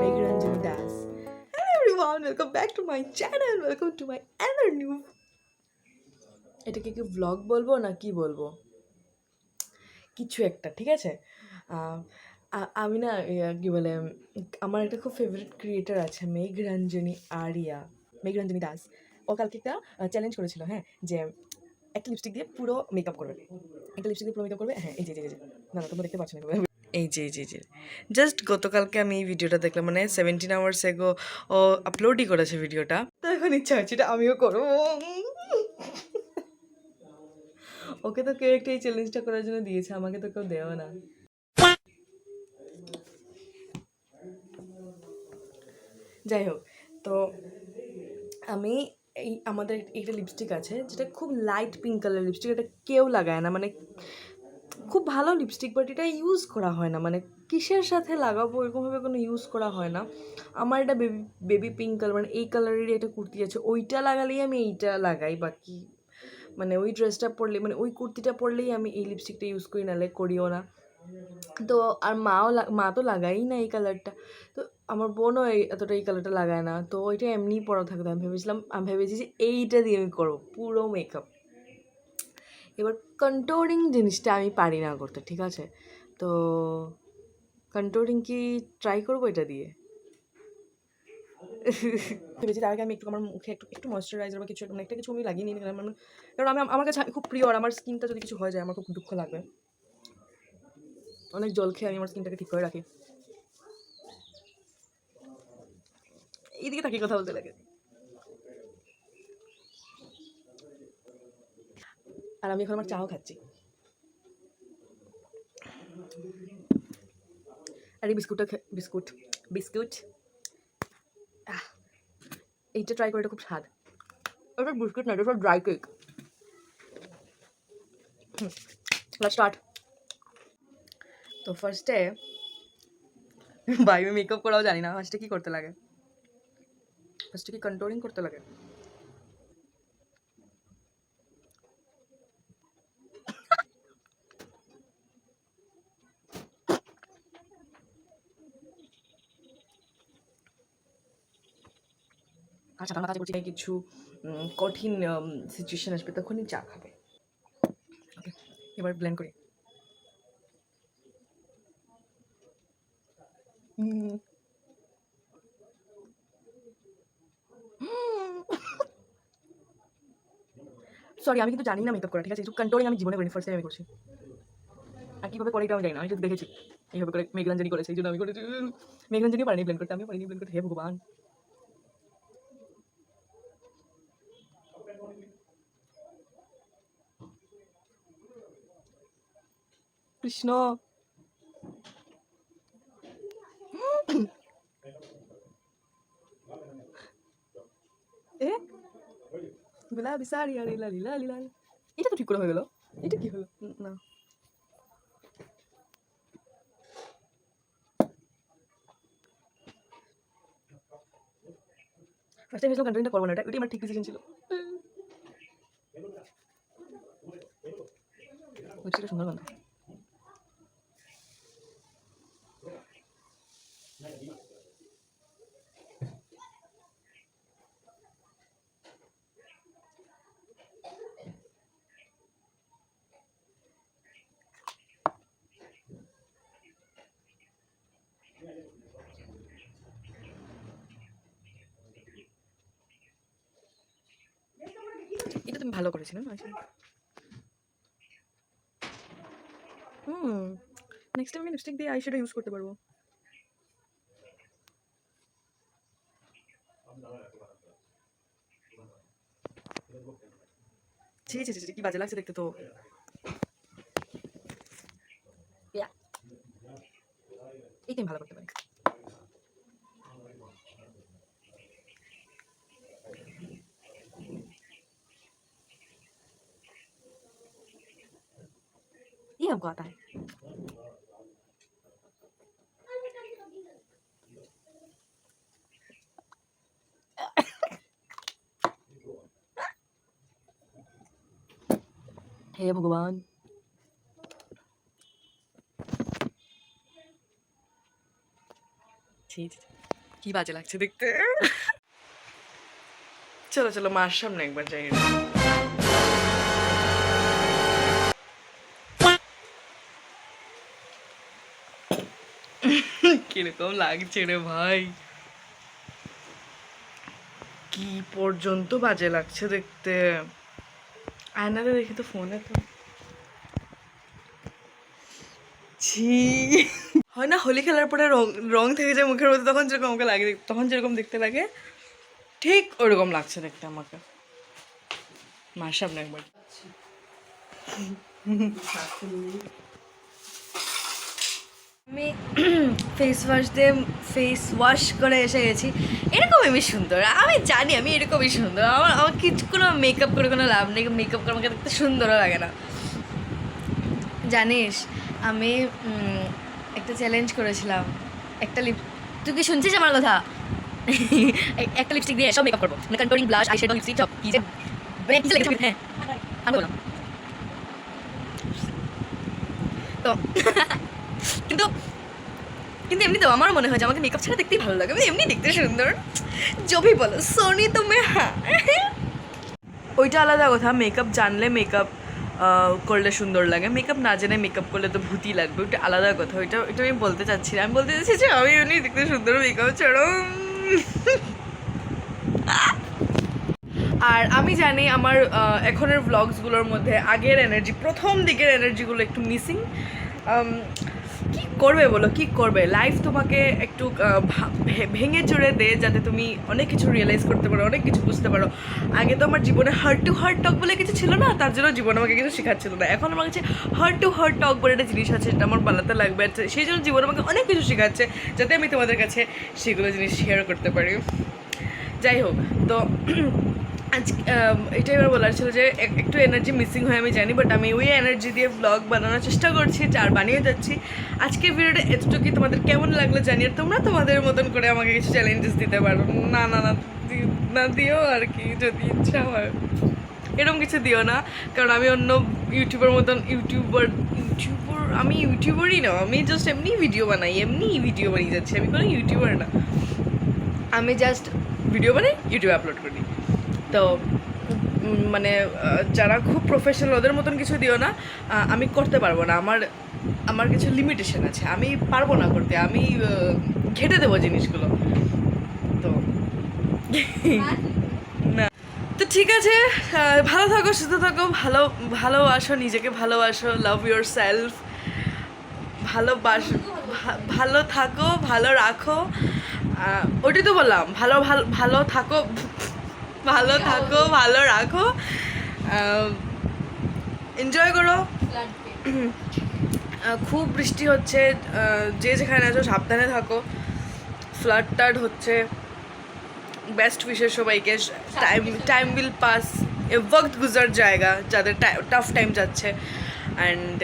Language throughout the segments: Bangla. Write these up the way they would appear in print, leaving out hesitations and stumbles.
Megranjani Das. Hello everyone, welcome back to my channel. Welcome to my another new. এটাকে কি ব্লগ বলবো না কি বলবো, কিছু একটা, ঠিক আছে। আমি না কি বলে, আমার একটা খুব ফেভারিট ক্রিয়েটার আছে, মেঘরঞ্জনী দাস। ও কালকে একটা চ্যালেঞ্জ করেছিল, হ্যাঁ, যে একটা লিপস্টিক দিয়ে পুরো মেকআপ করবে, হ্যাঁ, এই যে না তোমরা দেখতে পাচ্ছ না, এই যে জাস্ট গতকালকে আমি এই ভিডিওটা দেখলাম, মানে 17 hours এগো ও আপলোডই করেছে ভিডিওটা। তো এখন ইচ্ছা হচ্ছে এটা আমিও করবো। ওকে তো কেউ একটা এই চ্যালেঞ্জটা করার জন্য দিয়েছে, আমাকে তো কেউ দেওয়া না। যাই হোক, তো আমি আমাদের একটা লিপস্টিক আছে যেটা খুব লাইট পিঙ্ক কালার লিপস্টিক, এটা কেউ লাগায় না, মানে খুব ভালো লিপস্টিক, বাট এটা ইউজ করা হয় না, মানে কিসের সাথে লাগাবো এরকমভাবে কোনো ইউজ করা হয় না। আমার এটা বেবি পিঙ্ক কালার, মানে এই কালারেরই একটা কুর্তি আছে, ওইটা লাগালেই আমি এইটা লাগাই, বাকি মানে ওই ড্রেসটা পরলে, মানে ওই কুর্তিটা পরলেই আমি এই লিপস্টিকটা ইউজ করি, নাহলে করিও না। তো আর মা তো লাগাই না এই কালারটা, তো আমার বোনও এতটা এই কালারটা লাগায় না, তো ওইটা এমনিই পরা থাকতো। আমি ভেবেছি যে এইটা দিয়ে আমি করবো পুরো মেকআপ। এবার কন্ট্রোলিং জিনিসটা আমি পারি না করতে, ঠিক আছে। তো কন্ট্রোলিং কি ট্রাই করবো এটা দিয়ে। ভেবেছি তার আগে আমি একটু আমার মুখে একটু একটু ময়শ্চারাইজার বা কিছু একটা কিছু আমি লাগিয়ে নিই, কারণ আমার কাছে খুব প্রিয়, আর আমার স্কিনটা যদি কিছু হয়ে যায় আমার খুব দুঃখ লাগবে। অনেক জল খেয়ে আমি আমার স্কিনটাকে ঠিক করে রাখি। এইদিকে তাকিয়ে কথা বলতে লাগে। আর আমি এখন আমার চাও খাচ্ছি, আর এই বিস্কুট এইটা ট্রাই করে, এটা খুব স্বাদ। ওটা বিস্কুট না, এটা ড্রাই কেক। Let's start. তো ফার্স্টে আমি মেকআপ করাও জানি না, ফার্স্টে কি করতে লাগে, ফার্স্টে কি কন্ট্রোলিং করতে লাগে। আচ্ছা, আমার কাছে করছি কিছু কঠিন সিচুয়েশন আসবে, তখনই চা খাবে। ওকে, এবার ব্লেন্ড করি। সরি, আমি কিন্তু জানি না মেকআপ করা, ঠিক আছে। একটু কন্ট্রোলিং আমি জীবনে করিনি, ফার্স্ট টাইম আমি করছি। আর কীভাবে করে এটা আমি জানি না, আমি শুধু দেখেছি এইভাবে করে মেঘরঞ্জনী করেছে, এই জন্য আমি করেছি। মেঘরঞ্জনী পারিনি ব্লেন্ড করতে, আমিও পারিনি ব্লেন্ড করতে, হে ভগবান। কৃষ্ণ, এ গুলাবি সারি আরে লালি লালি লালি, এটা তো ঠিক করে হয়ে গেল। এটা কি হলো না, ফার্স্ট টাইম ভেবেছিলাম কন্ট্রোলিংটা করবো না, এটা আমার ঠিক ডিসিশন ছিল। লিপস্টিকটা সুন্দর গন্ধ। এটা তুমি ভালো করেছিলে না। নেক্সট টাইম আমি লিপস্টিক দিয়ে আইশ্যাডো ইউজ করতে পারবো। ছি ছি ছি, কি বাজে লাগছে দেখতে তো। এইটা আমি ভালো করতে পারি। ये हमको आता है। हे भगवान। কি বাজে লাগছে দেখতে। চলো চলো মার সামনে একবার যাই। কিরকম লাগছে রে ভাই, কি পর্যন্ত বাজে লাগছে দেখতে। আয়নাতে দেখি তো, ফোনে তো ছি। হয় না হোলি খেলার পরে রং রং থেকে যায় মুখের মধ্যে, তখন যেরকম আমাকে লাগে, তখন যেরকম দেখতে লাগে ঠিক ওরকম লাগছে দেখতে আমাকে। মার সামনে একবার। আমি ফেস ওয়াশ করে এসে গেছি। এরকম আমি সুন্দর, আমি জানি আমি এরকমই সুন্দর। আমার কিছু কোনো মেকআপ করে কোনো লাভ নেই, মেকআপ করে আমাকে দেখতে সুন্দরও লাগে না। জানিস আমি একটা চ্যালেঞ্জ করেছিলাম, একটা তুই কি শুনছিস আমার কথা? একটা লিপস্টিক দিয়ে সব মেকআপ করবো, মানে কন্ট্রোলিং, ব্লাশ, আইশ্যাডো, লিপস্টিক সব। কি যে হ্যাঁ আমি বললাম তো। কিন্তু কিন্তু এমনি তো আমারও মনে হয় যে আমাকে মেকআপ ছাড়া দেখতেই ভালো লাগে, আমি এমনি দেখতে সুন্দর। জবি বলো সোনি তুমি, হ্যাঁ ওইটা আলাদা কথা। মেকআপ জানলে মেকআপ করলে সুন্দর লাগে, মেকআপ না জেনে মেকআপ করলে তো ভূতি লাগবে, ওইটা আলাদা কথা। ওইটা আমি বলতে চাচ্ছি না, আমি বলতে চাচ্ছি যে আমি এমনি দেখতে সুন্দর মেকআপ ছাড়াও। আর আমি জানি আমার এখনের ব্লগসগুলোর মধ্যে আগের এনার্জি, প্রথম দিকের এনার্জিগুলো একটু মিসিং। কি করবে বলো, কি করবে? লাইফ তোমাকে একটু ভেঙে চড়ে দে, যাতে তুমি অনেক কিছু রিয়েলাইজ করতে পারো, অনেক কিছু বুঝতে পারো। আগে তো আমার জীবনে হার্ট টু হার্ট টক বলে কিছু ছিল না, তার জন্য জীবন আমাকে কিছু শেখাচ্ছিল না। এখন আমার কাছে হার্ট টু হার্ট টক বলে একটা জিনিস আছে, যেটা আমার বানাতে লাগবে, সেই জন্য জীবন আমাকে অনেক কিছু শেখাচ্ছে, যাতে আমি তোমাদের কাছে সেগুলো জিনিস শেয়ার করতে পারি। যাই হোক, তো আজকে এটাই এবার বলার ছিল যে একটু এনার্জি মিসিং হয় আমি জানি, বাট আমি ওই এনার্জি দিয়ে ব্লগ বানানোর চেষ্টা করছি, আর বানিয়ে যাচ্ছি। আজকের ভিডিওটা এতটুকুই, তোমাদের কেমন লাগলো জানি। আর তোমরা তোমাদের মতন করে আমাকে কিছু চ্যালেঞ্জেস দিতে পারো। না না না না দিও আর কি, যদি ইচ্ছা হয় এরকম কিছু দিও না, কারণ আমি অন্য ইউটিউবের মতন ইউটিউবার আমি ইউটিউবারই না, আমি জাস্ট এমনি ভিডিও বানাই, এমনি ভিডিও বানিয়ে যাচ্ছি, আমি কোনো ইউটিউবার না। আমি জাস্ট ভিডিও বানাই, ইউটিউবে আপলোড করি। তো মানে যারা খুব প্রফেশনাল ওদের মতন কিছু দিও না, আমি করতে পারবো না, আমার কিছু লিমিটেশন আছে, আমি পারবো না করতে, আমি ঘেটে দেবো জিনিসগুলো। তো না, তো ঠিক আছে, ভালো থাকো, সুস্থ থাকো, ভালোবাসো নিজেকে, ভালোবাসো, লাভ ইউর সেলফ, ভালো থাকো, ভালো রাখো। ওটাই তো বললাম, ভালো থাকো, ভালো রাখো, এনজয় করো। খুব বৃষ্টি হচ্ছে, যে যেখানে আছো সাবধানে থাকো। ফ্লাড হচ্ছে, বেস্ট উইশেস সবাইকে। টাইম উইল পাস, এ ওয়াক্ত গুজার জায়গা, যাদের টাফ টাইম যাচ্ছে। অ্যান্ড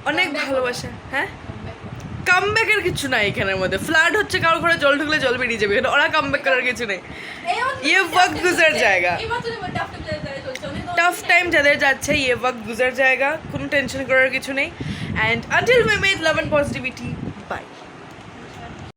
অনেক ভালোবাসা। হ্যাঁ, কামব্যাকের কিছু নাই এখানের মধ্যে। ফ্লাড হচ্ছে, কারোর ঘরে জল ঢুকলে জল বেরিয়ে যাবে, ওরা কামব্যাক করার কিছু নেই। ইয়ে ওয়াক্ত গুজার জায়গা, টাফ টাইম যাদের যাচ্ছে, ইয়ে ওয়াক্ত গুজার জায়গা, কোনো টেনশন করার কিছু নেই। And until we meet love and positivity, by.